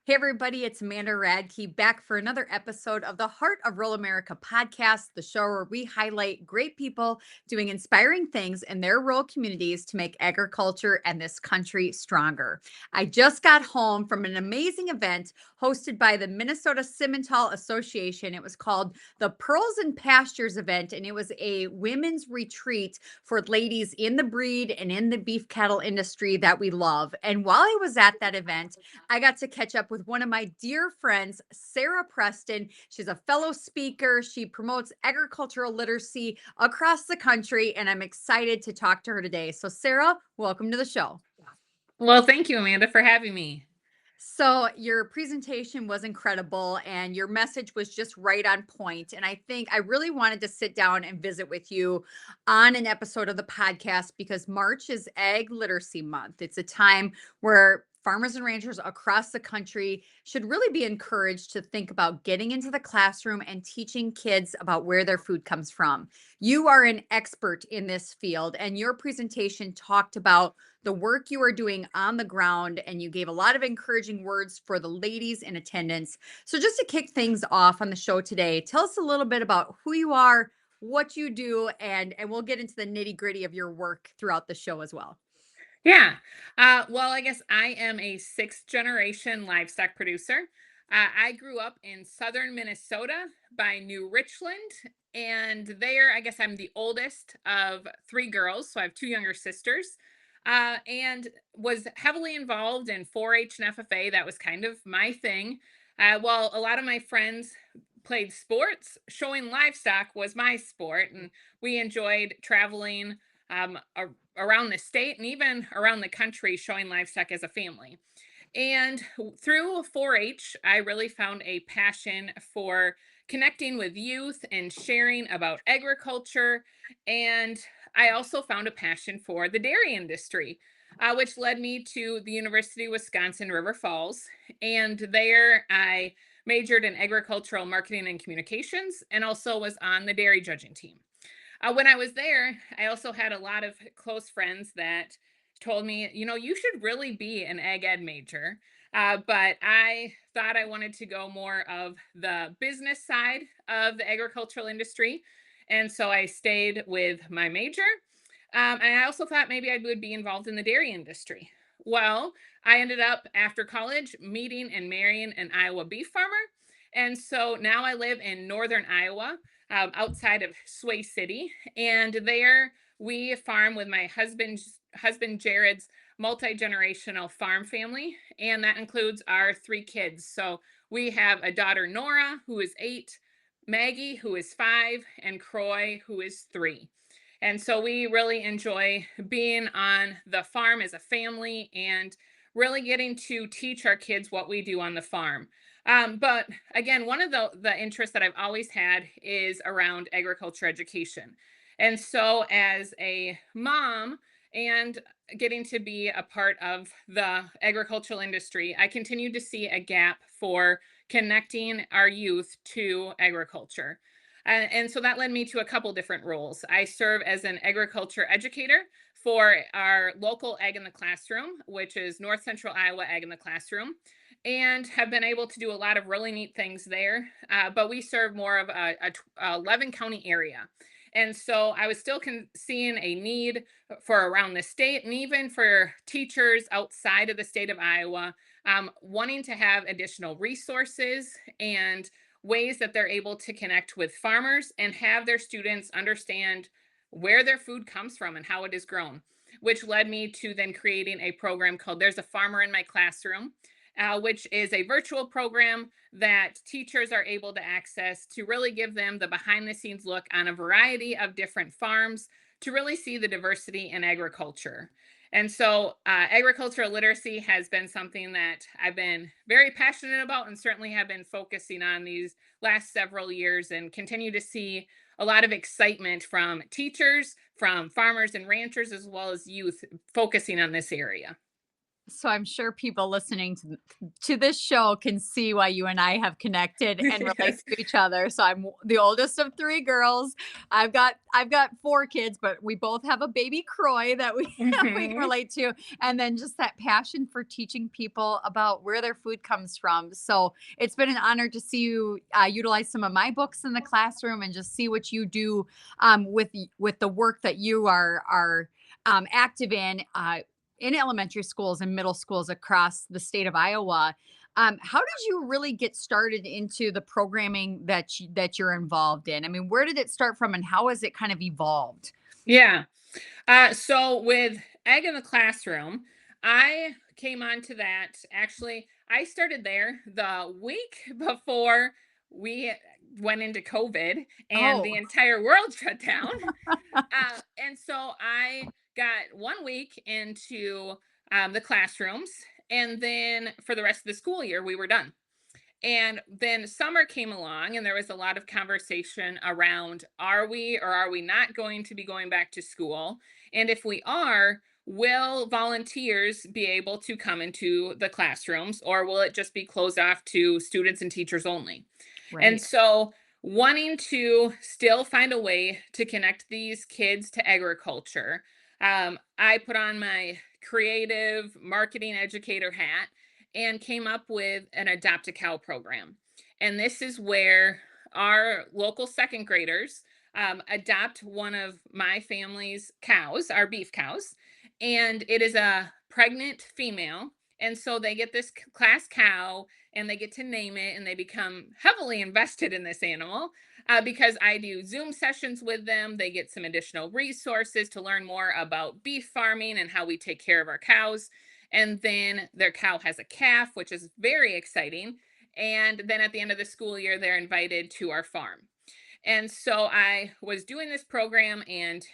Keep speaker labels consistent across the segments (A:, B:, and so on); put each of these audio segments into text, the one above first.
A: Hey, everybody, it's Amanda Radke back for another episode of the Heart of Rural America podcast, the show where we highlight great people doing inspiring things in their rural communities to make agriculture and this country stronger. I just got home from an amazing event hosted by the Minnesota Simmental Association. It was called the Pearls and Pastures event, and it was a women's retreat for ladies in the breed and in the beef cattle industry that we love. And while I was at that event, I got to catch up with one of my dear friends, Sara Preston. She's a fellow speaker. She promotes agricultural literacy across the country, and I'm excited to talk to her today. So, Sara, welcome to the show.
B: Well, thank you, Amanda, for having me.
A: So, your presentation was incredible and your message was just right on point. And I think I really wanted to sit down and visit with you on an episode of the podcast because March is Ag Literacy Month. It's a time where farmers and ranchers across the country should really be encouraged to think about getting into the classroom and teaching kids about where their food comes from. You are an expert in this field, and your presentation talked about the work you are doing on the ground, and you gave a lot of encouraging words for the ladies in attendance. So, just to kick things off on the show today, tell us a little bit about who you are, what you do, and we'll get into the nitty gritty of your work throughout the show as well.
B: Yeah. Well, I guess I am a sixth generation livestock producer. I grew up in southern Minnesota by New Richland. And there, I guess I'm the oldest of three girls. So I have two younger sisters. And was heavily involved in 4 H and FFA. That was kind of my thing. While a lot of my friends played sports, showing livestock was my sport. And we enjoyed traveling around the state and even around the country showing livestock as a family. And through 4 H, I really found a passion for connecting with youth and sharing about agriculture. And I also found a passion for the dairy industry, which led me to the University of Wisconsin River Falls. And there I majored in agricultural marketing and communications and also was on the dairy judging team. When I was there, I also had a lot of close friends that told me, you should really be an ag ed major. But I thought I wanted to go more of the business side of the agricultural industry. And so I stayed with my major. And I also thought maybe I would be involved in the dairy industry. Well, I ended up after college meeting and marrying an Iowa beef farmer. And so now I live in northern Iowa, outside of Sway City. And there we farm with my husband Jared's multi-generational farm family. And that includes our three kids. So we have a daughter, Nora, who is 8, Maggie, who is 5, and Croy, who is 3. And so we really enjoy being on the farm as a family and really getting to teach our kids what we do on the farm. But again, one of the interests that I've always had is around agriculture education. And so as a mom and getting to be a part of the agricultural industry, I continue to see a gap for connecting our youth to agriculture. And so that led me to a couple different roles. I serve as an agriculture educator for our local Ag in the Classroom, which is North Central Iowa Ag in the Classroom, and have been able to do a lot of really neat things there. But we serve more of a 11 county area. And so I was still seeing a need for around the state and even for teachers outside of the state of Iowa, wanting to have additional resources and ways that they're able to connect with farmers and have their students understand where their food comes from and how it is grown, which led me to then creating a program called There's a Farmer in My Classroom, which is a virtual program that teachers are able to access to really give them the behind the scenes look on a variety of different farms to really see the diversity in agriculture. And so, agricultural literacy has been something that I've been very passionate about and certainly have been focusing on these last several years and continue to see a lot of excitement from teachers, from farmers and ranchers, as well as youth focusing on this area.
A: So I'm sure people listening to this show can see why you and I have connected and relate
B: Yes.
A: to each other. So I'm the oldest of three girls. I've got four kids, but we both have a baby Croy that we we can
B: Mhm.
A: relate to, and then just that passion for teaching people about where their food comes from. So it's been an honor to see you utilize some of my books in the classroom and just see what you do with the work that you are active in elementary schools and middle schools across the state of Iowa. How did you really get started into the programming that you're involved in? I mean, where did it start from, and how has it kind of evolved?
B: Yeah. So with Egg in the Classroom, I came onto that. Actually, I started there the week before we went into COVID and
A: Oh,
B: the entire world shut down. And so I got 1 week into the classrooms, and then for the rest of the school year, we were done. And then summer came along, and there was a lot of conversation around, are we or are we not going to be going back to school? And if we are, will volunteers be able to come into the classrooms, or will it just be closed off to students and teachers only? And
A: right.
B: so, wanting to still find a way to connect these kids to agriculture, I put on my creative marketing educator hat and came up with an adopt a cow program. And this is where our local second graders adopt one of my family's cows, our beef cows, and it is a pregnant female. And so they get this class cow and they get to name it, and they become heavily invested in this animal because I do Zoom sessions with them. They get some additional resources to learn more about beef farming and how we take care of our cows. And then their cow has a calf, which is very exciting. And then at the end of the school year, they're invited to our farm. And so I was doing this program and,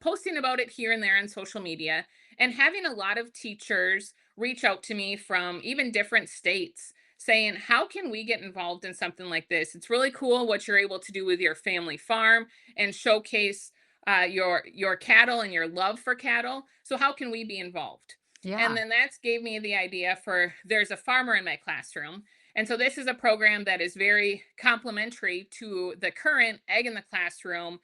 B: posting about it here and there on social media, and having a lot of teachers reach out to me from even different states saying, how can we get involved in something like this? It's really cool what you're able to do with your family farm and showcase your cattle and your love for cattle. So how can we be involved? And
A: Yeah.
B: then that's gave me the idea for there's a farmer in my classroom, and so this is a program that is very complementary to the current Egg in the Classroom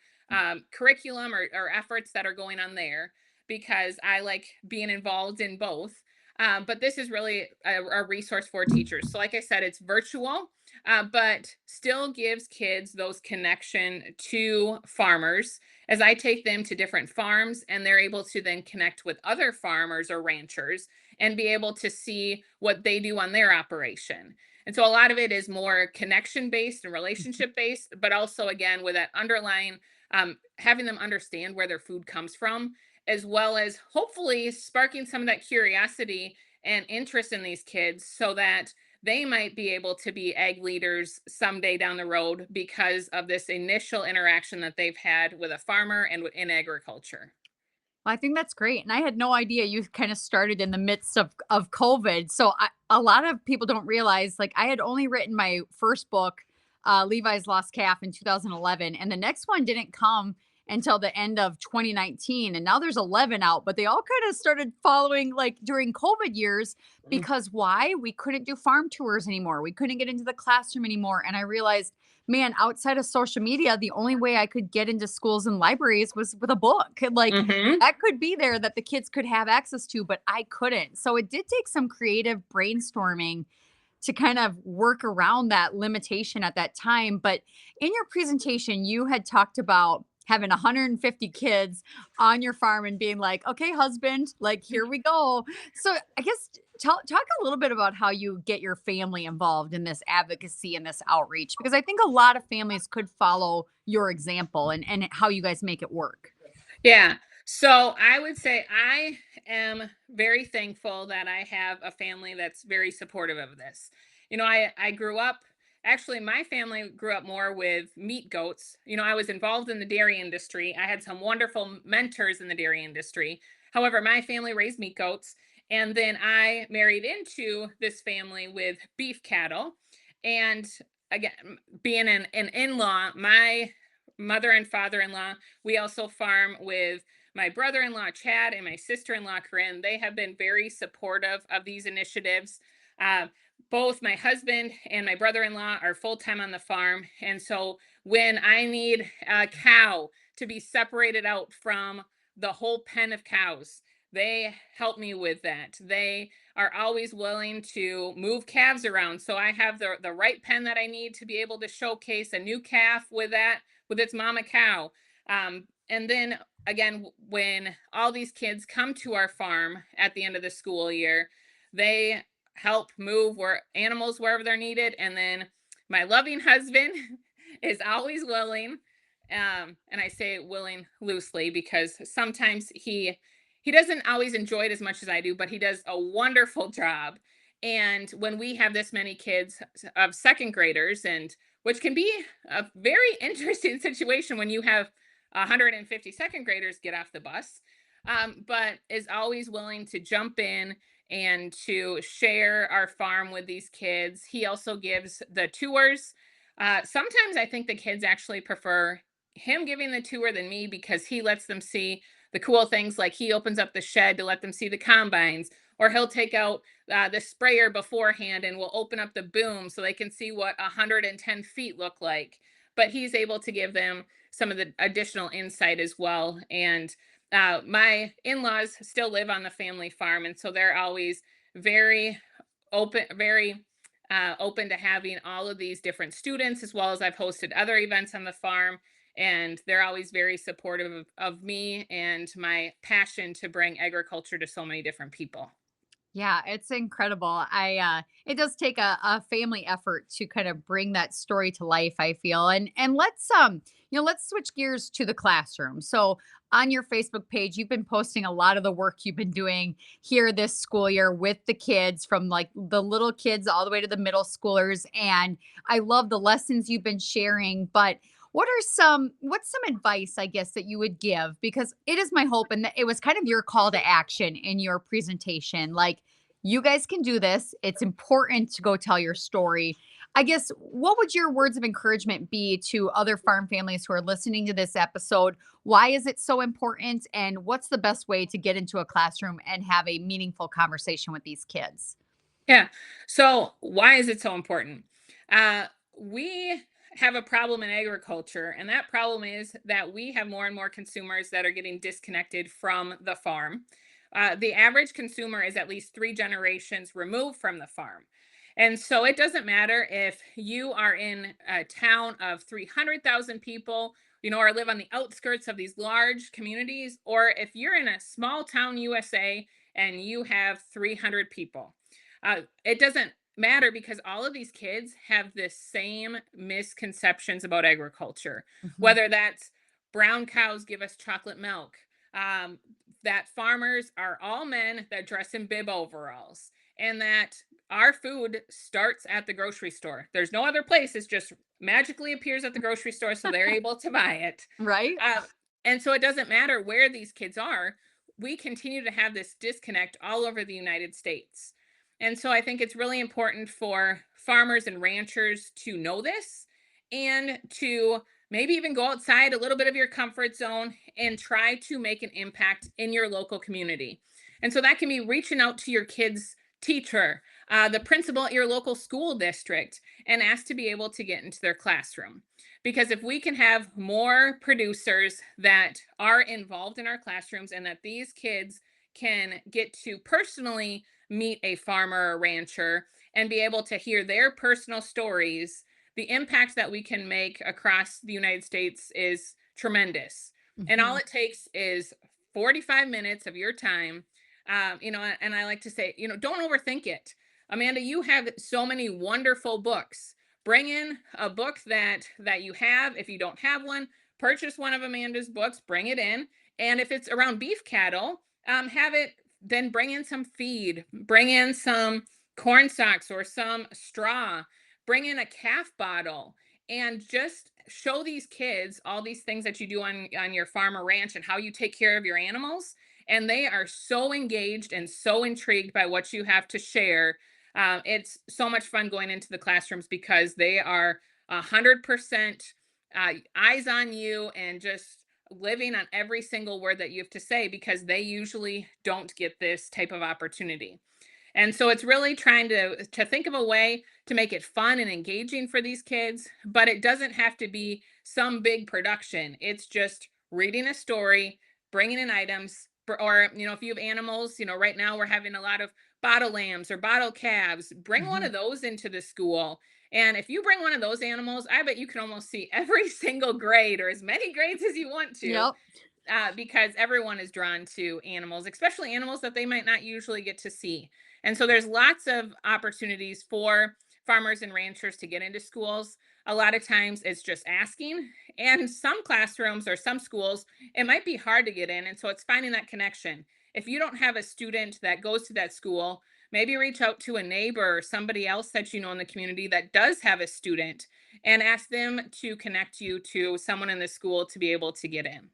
B: curriculum or efforts that are going on there, because I like being involved in both. But this is really a resource for teachers. So, like I said, it's virtual, but still gives kids those connection to farmers as I take them to different farms, and they're able to then connect with other farmers or ranchers and be able to see what they do on their operation. And so a lot of it is more connection based and relationship based, but also, again, with that underlying having them understand where their food comes from, as well as hopefully sparking some of that curiosity and interest in these kids so that they might be able to be egg leaders someday down the road because of this initial interaction that they've had with a farmer and in agriculture.
A: Well, I think that's great, and I had no idea you kind of started in the midst of COVID. So a lot of people don't realize, like, I had only written my first book, Levi's Lost Calf, in 2011, and the next one didn't come until the end of 2019, and now there's 11 out. But they all kind of started following like during COVID years because why? We couldn't do farm tours anymore. We couldn't get into the classroom anymore, and I realized, man, outside of social media, the only way I could get into schools and libraries was with a book. And, like,
B: Mm-hmm.
A: that could be there that the kids could have access to, but I couldn't. So it did take some creative brainstorming to kind of work around that limitation at that time. But in your presentation, you had talked about having 150 kids on your farm and being like, okay, husband, like, here we go. So I guess talk a little bit about how you get your family involved in this advocacy and this outreach, because I think a lot of families could follow your example and how you guys make it work.
B: Yeah. So I would say I am very thankful that I have a family that's very supportive of this. I grew up, actually, my family grew up more with meat goats. I was involved in the dairy industry. I had some wonderful mentors in the dairy industry. However, my family raised meat goats. And then I married into this family with beef cattle. And again, being an in law, my mother and father in law, we also farm with my brother-in-law Chad and my sister-in-law Corinne, they have been very supportive of these initiatives. Uh, Both my husband and my brother-in-law are full-time on the farm, and so when I need a cow to be separated out from the whole pen of cows, they help me with that. They are always willing to move calves around, so I have the right pen that I need to be able to showcase a new calf with that, with its mama cow. And then again, when all these kids come to our farm at the end of the school year, they help move where animals wherever they're needed. And then my loving husband is always willing. And I say willing loosely because sometimes he doesn't always enjoy it as much as I do, but he does a wonderful job. And when we have this many kids of second graders, and which can be a very interesting situation when you have 150 second graders get off the bus, but is always willing to jump in and to share our farm with these kids. He also gives the tours. Sometimes I think the kids actually prefer him giving the tour than me because he lets them see the cool things, like he opens up the shed to let them see the combines, or he'll take out the sprayer beforehand and will open up the boom so they can see what 110 feet look like. But he's able to give them some of the additional insight as well. And my in-laws still live on the family farm, and so they're always very open to having all of these different students, as well as I've hosted other events on the farm, and they're always very supportive of me and my passion to bring agriculture to so many different people.
A: Yeah, it's incredible. It does take a family effort to kind of bring that story to life, I feel. And let's switch gears to the classroom. So on your Facebook page, you've been posting a lot of the work you've been doing here this school year with the kids, from like the little kids all the way to the middle schoolers. And I love the lessons you've been sharing, but what's some advice, I guess, that you would give? Because it is my hope, and that it was kind of your call to action in your presentation, like, you guys can do this. It's important to go tell your story. I guess, what would your words of encouragement be to other farm families who are listening to this episode? Why is it so important? And what's the best way to get into a classroom and have a meaningful conversation with these kids?
B: Yeah. So why is it so important? We have a problem in agriculture, and that problem is that we have more and more consumers that are getting disconnected from the farm. The average consumer is at least 3 generations removed from the farm. And so it doesn't matter if you are in a town of 300,000 people, or live on the outskirts of these large communities, or if you're in a small town USA and you have 300 people. It doesn't matter because all of these kids have the same misconceptions about agriculture,
A: Mhm.
B: whether that's brown cows give us chocolate milk, um, that farmers are all men that dress in bib overalls, and that our food starts at the grocery store. There's no other place, it just magically appears at the grocery store, so they're able to buy it.
A: Right?
B: Uh, and so it doesn't matter where these kids are, we continue to have this disconnect all over the United States. And so I think it's really important for farmers and ranchers to know this and to maybe even go outside a little bit of your comfort zone and try to make an impact in your local community. And so that can be reaching out to your kids' teacher, the principal at your local school district, and ask to be able to get into their classroom. Because if we can have more producers that are involved in our classrooms, and that these kids can get to personally meet a farmer or rancher and be able to hear their personal stories, the impact that we can make across the United States is tremendous. And all
A: Mhm.
B: it takes is 45 minutes of your time. And I like to say, don't overthink it. Amanda, you have so many wonderful books. Bring in a book that you have. If you don't have one, purchase one of Amanda's books, bring it in. And if it's around beef cattle, have it, then bring in some feed, bring in some corn stalks or some straw, bring in a calf bottle, and just show these kids all these things that you do on your farm or ranch and how you take care of your animals. And they are so engaged and so intrigued by what you have to share. It's so much fun going into the classrooms because they are 100% eyes on you and just living on every single word that you have to say because they usually don't get this type of opportunity. And so it's really trying to think of a way to make it fun and engaging for these kids, but it doesn't have to be some big production. It's just reading a story, bringing in items, or if you have animals, right now we're having a lot of bottle lambs or bottle calves. Bring one
A: Mhm.
B: of those into the school. And if you bring one of those animals, I bet you can almost see every single grade or as many grades as you want to,
A: Yep.
B: because everyone is drawn to animals, especially animals that they might not usually get to see. And so there's lots of opportunities for farmers and ranchers to get into schools. A lot of times it's just asking. And some classrooms or some schools, it might be hard to get in. And so it's finding that connection. If you don't have a student that goes to that school, maybe reach out to a neighbor or somebody else that you know in the community that does have a student and ask them to connect you to someone in the school to be able to get in.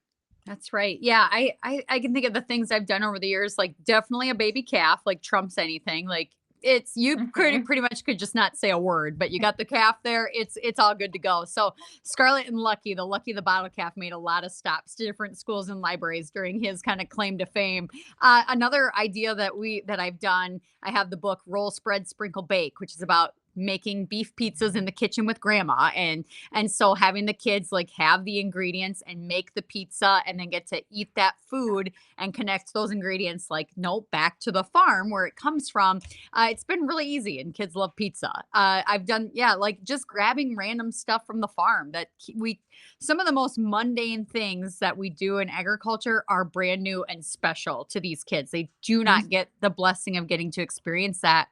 A: That's right. Yeah, I can think of the things I've done over the years, like definitely a baby calf, like trumps anything. Like it's you
B: Mhm.
A: pretty much could just not say a word, but you got the calf there, it's all good to go. So Scarlet and Lucky the bottle calf made a lot of stops to different schools and libraries during his kind of claim to fame. Another idea that I've done, I have the book Roll Spread Sprinkle Bake, which is about making beef pizzas in the kitchen with grandma, and so having the kids like have the ingredients and make the pizza and then get to eat that food and connect those ingredients like nope back to the farm where it comes from. It's been really easy and kids love pizza. I've done, yeah, like just grabbing random stuff from the farm that we some of the most mundane things that we do in agriculture are brand new and special to these kids. They do not get the blessing of getting to experience that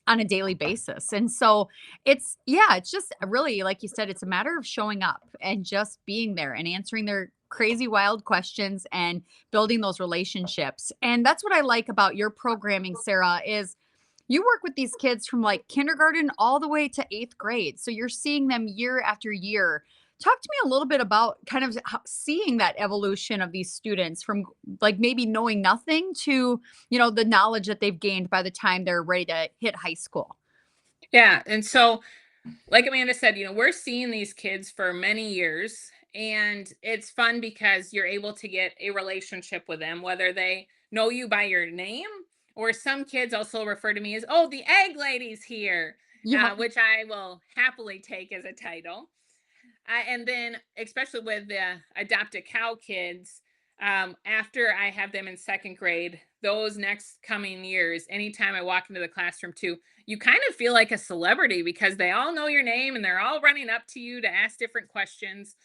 A: on a daily basis. And so it's just really, like you said, it's a matter of showing up and just being there and answering their crazy wild questions and building those relationships. And that's what I like about your programming, Sarah, is you work with these kids from like kindergarten all the way to 8th grade. So you're seeing them year after year. Talk to me a little bit about kind of seeing that evolution of these students from like maybe knowing nothing to, the knowledge that they've gained by the time they're ready to hit high school.
B: Yeah. And so, like Amanda said, we're seeing these kids for many years, and it's fun because you're able to get a relationship with them, whether they know you by your name or some kids also refer to me as, oh, the egg lady's here,
A: Yep.
B: which I will happily take as a title. And then, especially with the adopt a cow kids, after I have them in second grade, those next coming years, anytime I walk into the classroom, too, you kind of feel like a celebrity because they all know your name and they're all running up to you to ask different questions.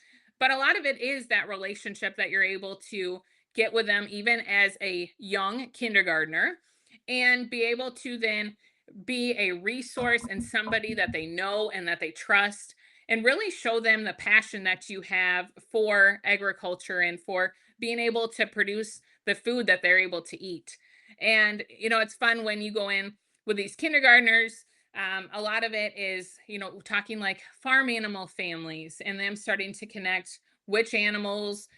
B: But a lot of it is that relationship that you're able to get with them, even as a young kindergartner, and be able to then be a resource and somebody that they know and that they trust, and really show them the passion that you have for agriculture and for being able to produce the food that they're able to eat. And, it's fun when you go in with these kindergartners. A lot of it is, talking like farm animal families and them starting to connect which animals,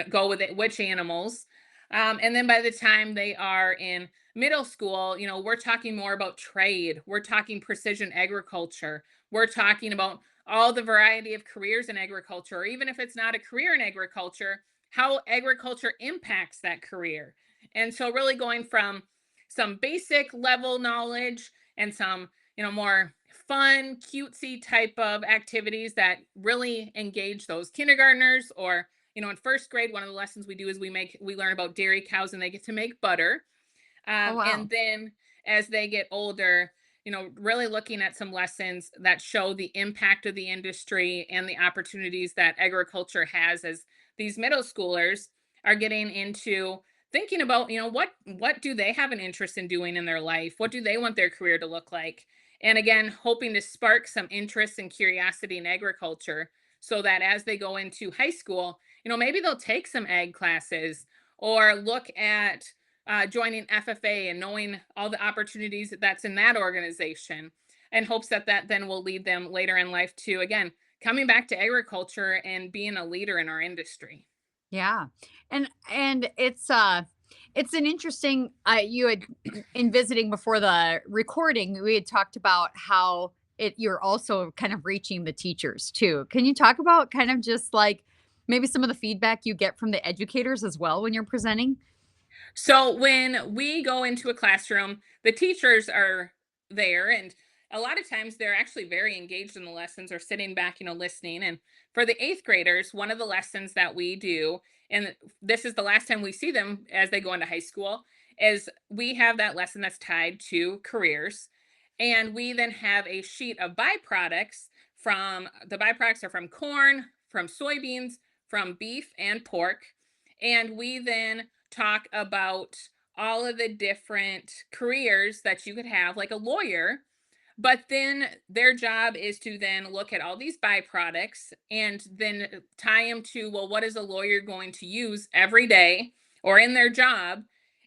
B: go with it, which animals. And then by the time they are in middle school, we're talking more about trade. We're talking precision agriculture. We're talking about all the variety of careers in agriculture, or even if it's not a career in agriculture, how agriculture impacts that career. And so, really going from some basic level knowledge and some, more fun, cutesy type of activities that really engage those kindergartners, or, in first grade, one of the lessons we do is we learn about dairy cows and they get to make butter.
A: Oh, wow.
B: And then as they get older, really looking at some lessons that show the impact of the industry and the opportunities that agriculture has, as these middle schoolers are getting into thinking about, what do they have an interest in doing in their life? What do they want their career to look like? And again, hoping to spark some interest and curiosity in agriculture so that as they go into high school, maybe they'll take some ag classes or look at joining FFA and knowing all the opportunities that's in that organization, and hopes that that then will lead them later in life to, again, coming back to agriculture and being a leader in our industry.
A: Yeah. And it's an interesting you had in visiting before the recording, we had talked about how you're also kind of reaching the teachers too. Can you talk about kind of just like maybe some of the feedback you get from the educators as well when you're presenting?
B: So when we go into a classroom, the teachers are there, and a lot of times they're actually very engaged in the lessons or sitting back, listening. And for the eighth graders, one of the lessons that we do, and this is the last time we see them as they go into high school, is we have that lesson that's tied to careers. And we then have a sheet of byproducts. From the byproducts are from corn, from soybeans, from beef and pork. And we then talk about all of the different careers that you could have, like a lawyer. But then their job is to then look at all these byproducts and then tie them to, well, what is a lawyer going to use every day or in their job?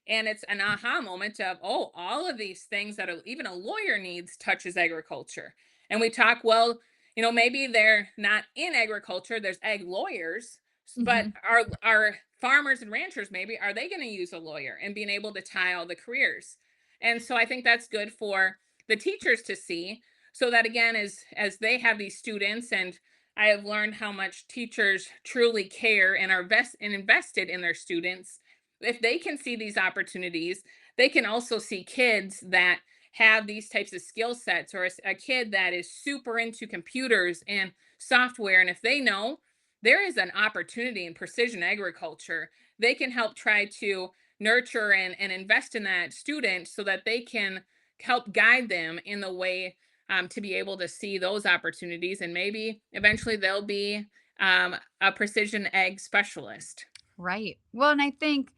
B: And it's an aha moment of, oh, all of these things that even a lawyer needs touches agriculture. And we talk, well, maybe they're not in agriculture, there's ag lawyers, but
A: Mhm.
B: our farmers and ranchers, maybe, are they going to use a lawyer and being able to tie all the careers? And so I think that's good for the teachers to see, so that again, as they have these students, and I have learned how much teachers truly care and are invested in their students. If they can see these opportunities, they can also see kids that have these types of skill sets, or a kid that is super into computers and software, and if they know there is an opportunity in precision agriculture, they can help try to nurture and invest in that student so that they can help guide them in the way, to be able to see those opportunities. And maybe eventually they'll be a precision ag specialist.
A: Right. Well, and I think,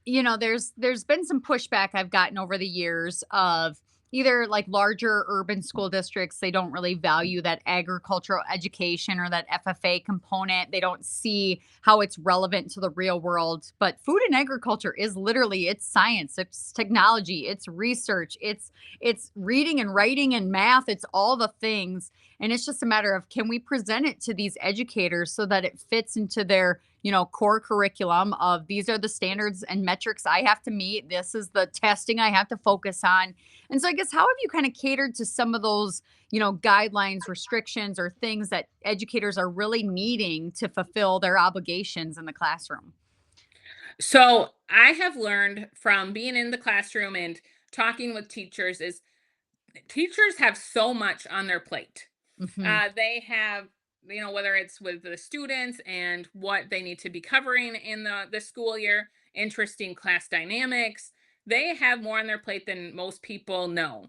A: there's been some pushback I've gotten over the years of either like larger urban school districts, they don't really value that agricultural education or that FFA component. They don't see how it's relevant to the real world. But food and agriculture is literally it's science, it's technology, it's research, it's reading and writing and math, it's all the things. And it's just a matter of can we present it to these educators so that it fits into their core curriculum of these are the standards and metrics I have to meet. This is the testing I have to focus on. And so I guess how have you kind of catered to some of those, guidelines, restrictions, or things that educators are really needing to fulfill their obligations in the classroom?
B: So I have learned from being in the classroom and talking with teachers is teachers have so much on their plate.
A: Hmm.
B: They have, whether it's with the students and what they need to be covering in the school year, interesting class dynamics. They have more on their plate than most people know.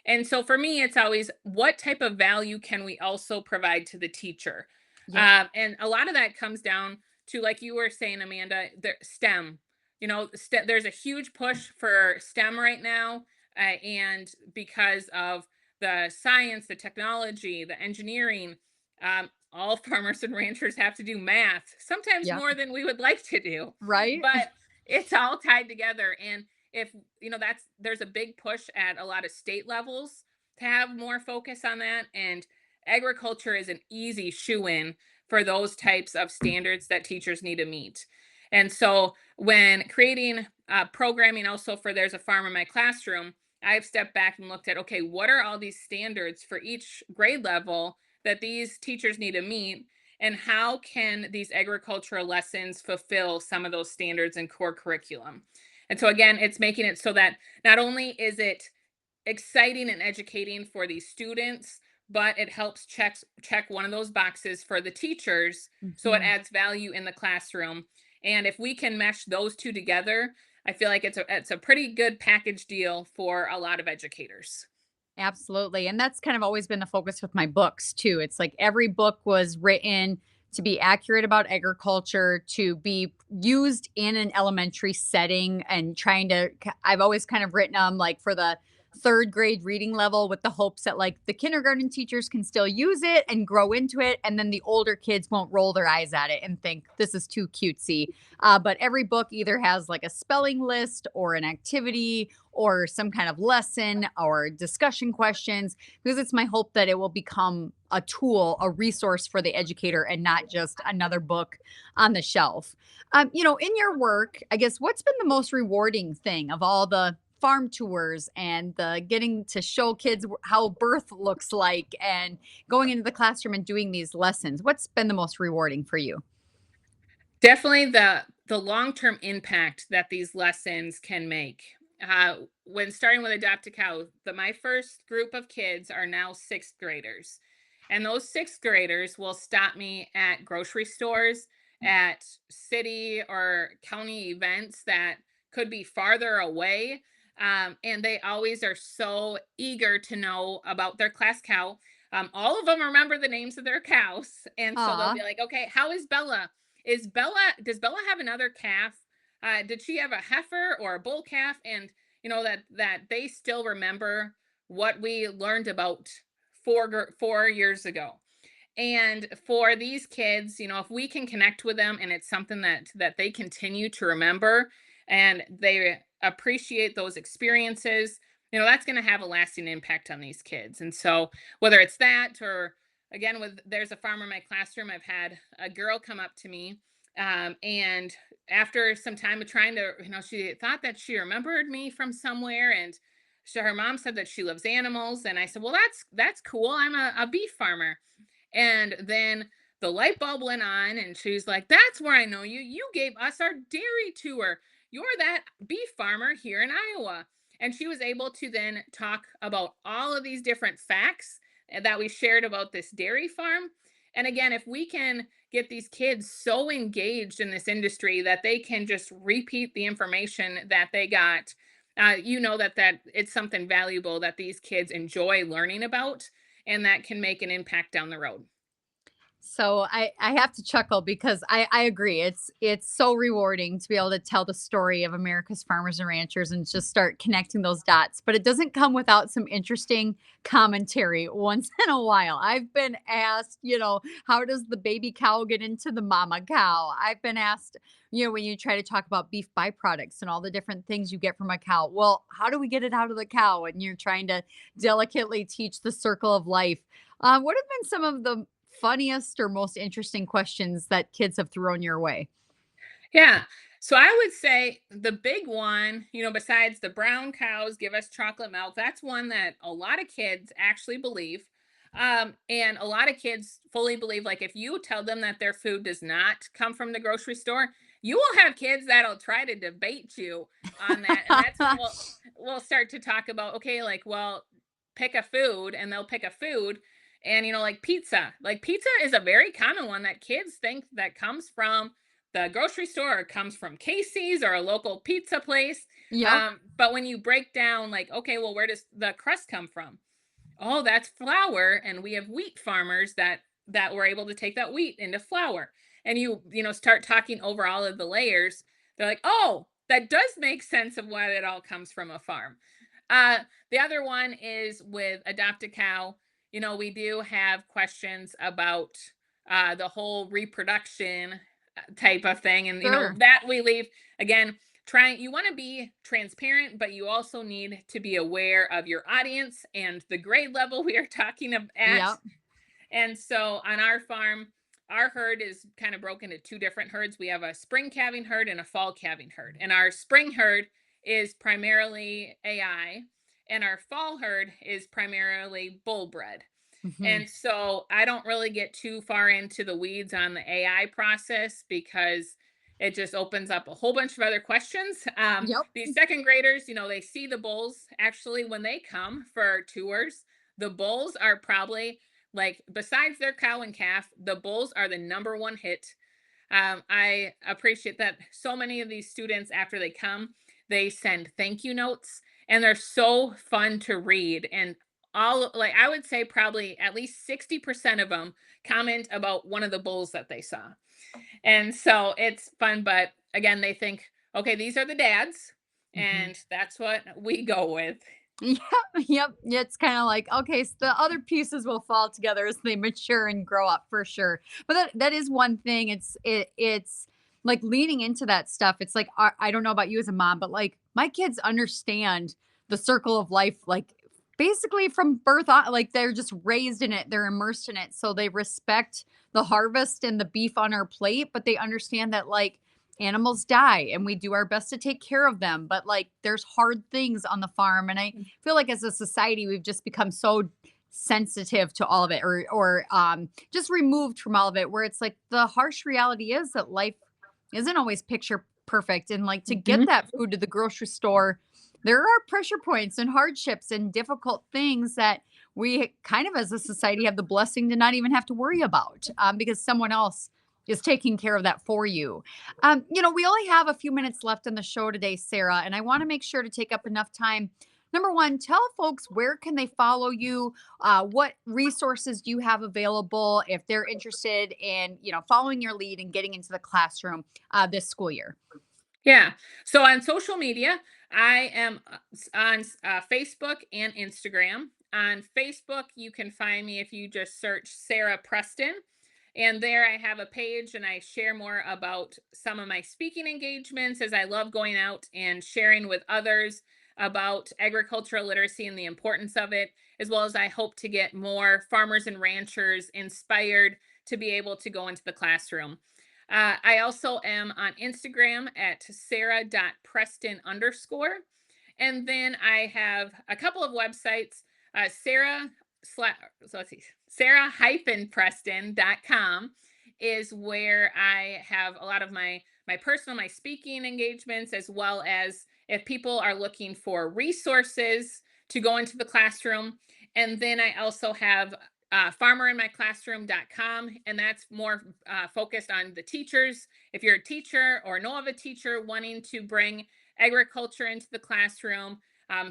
B: And so for me, it's always what type of value can we also provide to the teacher?
A: Yep.
B: And a lot of that comes down to, like you were saying, Amanda, the STEM. There's a huge push for STEM right now. And because of the science, the technology, the engineering, all farmers and ranchers have to do math, sometimes
A: Yep.
B: more than we would like to do,
A: Right.
B: but it's all tied together. And if that's there's a big push at a lot of state levels to have more focus on that, and agriculture is an easy shoe in for those types of standards that teachers need to meet. And so when creating programming also for There's a Farm in My Classroom, I've stepped back and looked at, okay, what are all these standards for each grade level that these teachers need to meet? And how can these agricultural lessons fulfill some of those standards in core curriculum? And so, again, it's making it so that not only is it exciting and educating for these students, but it helps check one of those boxes for the teachers, so it
A: Hmm.
B: adds value in the classroom. And if we can mesh those two together, I feel like it's a pretty good package deal for a lot of educators.
A: Absolutely. And that's kind of always been the focus with my books too. It's like every book was written to be accurate about agriculture, to be used in an elementary setting and I've always kind of written them like for the third grade reading level with the hopes that like the kindergarten teachers can still use it and grow into it. And then the older kids won't roll their eyes at it and think this is too cutesy. But every book either has like a spelling list or an activity or some kind of lesson or discussion questions, because it's my hope that it will become a tool, a resource for the educator and not just another book on the shelf. In your work, I guess what's been the most rewarding thing of all the farm tours and the getting to show kids how birth looks like and going into the classroom and doing these lessons? What's been the most rewarding for you?
B: Definitely the long-term impact that these lessons can make. When starting with Adopt a Cow, my first group of kids are now sixth graders. And those sixth graders will stop me at grocery stores, at city or county events that could be farther away. And they always are so eager to know about their class cow. All of them remember the names of their cows. And so they'll
A: Aw.
B: be like, okay, how is Bella? Does Bella have another calf? Did she have a heifer or a bull calf? And that they still remember what we learned about 4 years ago. And for these kids, if we can connect with them and it's something that they continue to remember and they appreciate those experiences, that's going to have a lasting impact on these kids. And so whether it's that or again with there's a farmer in my classroom, I've had a girl come up to me, and after some time of trying to, she thought that she remembered me from somewhere, and so her mom said that she loves animals, and I said, well, that's cool. I'm a beef farmer. And then the light bulb went on, and she's like, that's where I know you. You gave us our dairy tour. You're that beef farmer here in Iowa. And she was able to then talk about all of these different facts that we shared about this dairy farm. And again, if we can get these kids so engaged in this industry that they can just repeat the information that they got, that it's something valuable that these kids enjoy learning about, and that can make an impact down the road.
A: So I have to chuckle because I agree. It's so rewarding to be able to tell the story of America's farmers and ranchers and just start connecting those dots. But it doesn't come without some interesting commentary once in a while. I've been asked, how does the baby cow get into the mama cow? I've been asked, when you try to talk about beef byproducts and all the different things you get from a cow. Well, how do we get it out of the cow? And you're trying to delicately teach the circle of life. What have been some of the funniest or most interesting questions that kids have thrown your way?
B: Yeah. So I would say the big one, besides the brown cows give us chocolate milk, that's one that a lot of kids actually believe. And a lot of kids fully believe, like, if you tell them that their food does not come from the grocery store, you will have kids that'll try to debate you on that. And that's when we'll start to talk about, okay, like, well, pick a food, and they'll pick a food. And, like pizza. Like, pizza is a very common one that kids think that comes from the grocery store or comes from Casey's or a local pizza place.
A: Yep.
B: But when you break down, like, okay, well, where does the crust come from? Oh, that's flour, and we have wheat farmers that were able to take that wheat into flour. And start talking over all of the layers. They're like, oh, that does make sense of why it all comes from a farm. Uh, the other one is with Adopt a Cow. We do have questions about the whole reproduction type of thing, and
A: Sure.
B: that we leave again. Trying, you want to be transparent, but you also need to be aware of your audience and the grade level we are talking at.
A: Yep.
B: And so on our farm, our herd is kind of broken into two different herds. We have a spring calving herd and a fall calving herd. And our spring herd is primarily AI, and our fall herd is primarily bull bred.
A: Mhm.
B: And so I don't really get too far into the weeds on the AI process because it just opens up a whole bunch of other questions.
A: Yep.
B: These second graders, they see the bulls actually when they come for tours. The bulls are probably, like, besides their cow and calf, the bulls are the number one hit. I appreciate that so many of these students, after they come, they send thank you notes, and they're so fun to read. And like, I would say probably at least 60% of them comment about one of the bulls that they saw. And so it's fun, but again, they think, okay, these are the dads,
A: Mhm.
B: and that's what we go with.
A: Yep, yep. It's kind of like, okay, so the other pieces will fall together as they mature and grow up for sure. But that is one thing. It's like leaning into that stuff. It's like I don't know about you as a mom, but like my kids understand the circle of life, like basically from birth on. Like they're just raised in it, they're immersed in it, so they respect the harvest and the beef on our plate, but they understand that like animals die and we do our best to take care of them, but like there's hard things on the farm, and I feel like as a society we've just become so sensitive to all of it, or just removed from all of it, where it's like the harsh reality is that life isn't always picture perfect. And like to get
B: Mhm.
A: that food to the grocery store, there are pressure points and hardships and difficult things that we kind of as a society have the blessing to not even have to worry about because someone else is taking care of that for you. We only have a few minutes left in the show today, Sarah, and I want to make sure to take up enough time. Number one, tell folks where can they follow you, what resources do you have available if they're interested in following your lead and getting into the classroom this school year.
B: Yeah. So on social media, I am on Facebook and Instagram. On Facebook, you can find me if you just search Sara Preston. And there I have a page and I share more about some of my speaking engagements as I love going out and sharing with others about agricultural literacy and the importance of it, as well as I hope to get more farmers and ranchers inspired to be able to go into the classroom. I also am on Instagram at sarah.preston underscore. And then I have a couple of websites, so let's see, sarah-preston.com is where I have a lot of my personal, my speaking engagements, as well as if people are looking for resources to go into the classroom. And then I also have farmerinmyclassroom.com, and that's more focused on the teachers. If you're a teacher or know of a teacher wanting to bring agriculture into the classroom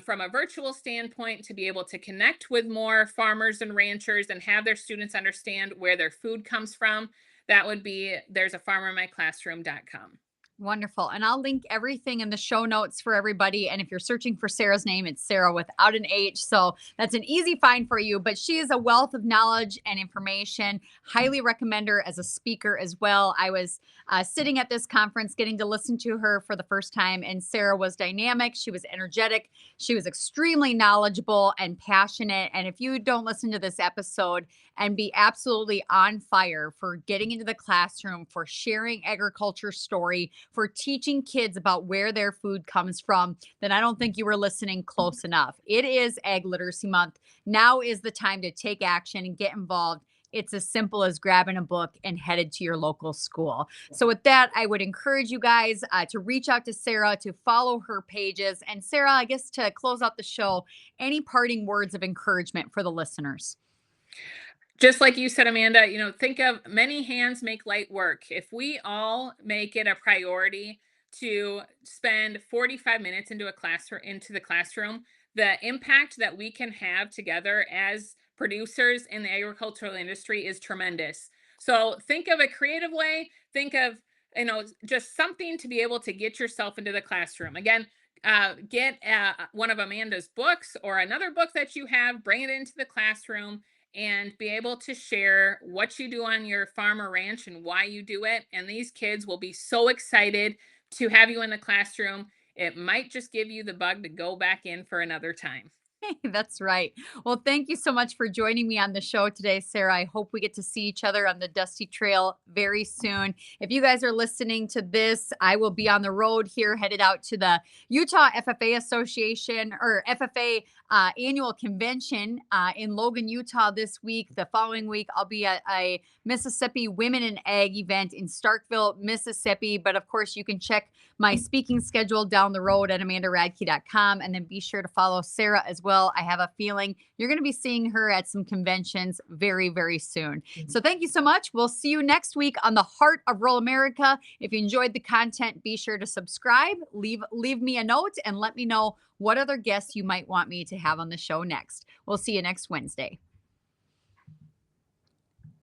B: from a virtual standpoint to be able to connect with more farmers and ranchers and have their students understand where their food comes from, that would be there's a farmerinmyclassroom.com.
A: Wonderful. And I'll link everything in the show notes for everybody. And if you're searching for Sarah's name, it's Sarah without an H. So that's an easy find for you. But she is a wealth of knowledge and information. Highly recommend her as a speaker as well. I was sitting at this conference getting to listen to her for the first time, and Sarah was dynamic. She was energetic. She was extremely knowledgeable and passionate. And if you don't listen to this episode and be absolutely on fire for getting into the classroom, for sharing agriculture story, for teaching kids about where their food comes from, then I don't think you were listening close enough. It is Ag Literacy Month. Now is the time to take action and get involved. It's as simple as grabbing a book and headed to your local school. So, with that, I would encourage you guys to reach out to Sarah, to follow her pages. And, Sarah, I guess to close out the show, any parting words of encouragement for the listeners?
B: Just like you said, Amanda, think of many hands make light work. If we all make it a priority to spend 45 minutes into the classroom, the impact that we can have together as producers in the agricultural industry is tremendous. So think of a creative way, think of just something to be able to get yourself into the classroom. Again, get one of Amanda's books or another book that you have, bring it into the classroom and be able to share what you do on your farm or ranch and why you do it. And these kids will be so excited to have you in the classroom. It might just give you the bug to go back in for another time.
A: That's right. Well, thank you so much for joining me on the show today, Sarah. I hope we get to see each other on the Dusty Trail very soon. If you guys are listening to this, I will be on the road here, headed out to the Utah FFA Association or FFA annual convention in Logan, Utah this week. The following week, I'll be at a Mississippi Women in Ag event in Starkville, Mississippi. But of course, you can check my speaking schedule down the road at amandaradke.com, and then be sure to follow Sarah as well. I have a feeling you're going to be seeing her at some conventions very, very soon. So thank you so much. We'll see you next week on the Heart of Rural America. If you enjoyed the content, be sure to subscribe, leave me a note, and let me know what other guests you might want me to have on the show next. We'll see you next Wednesday.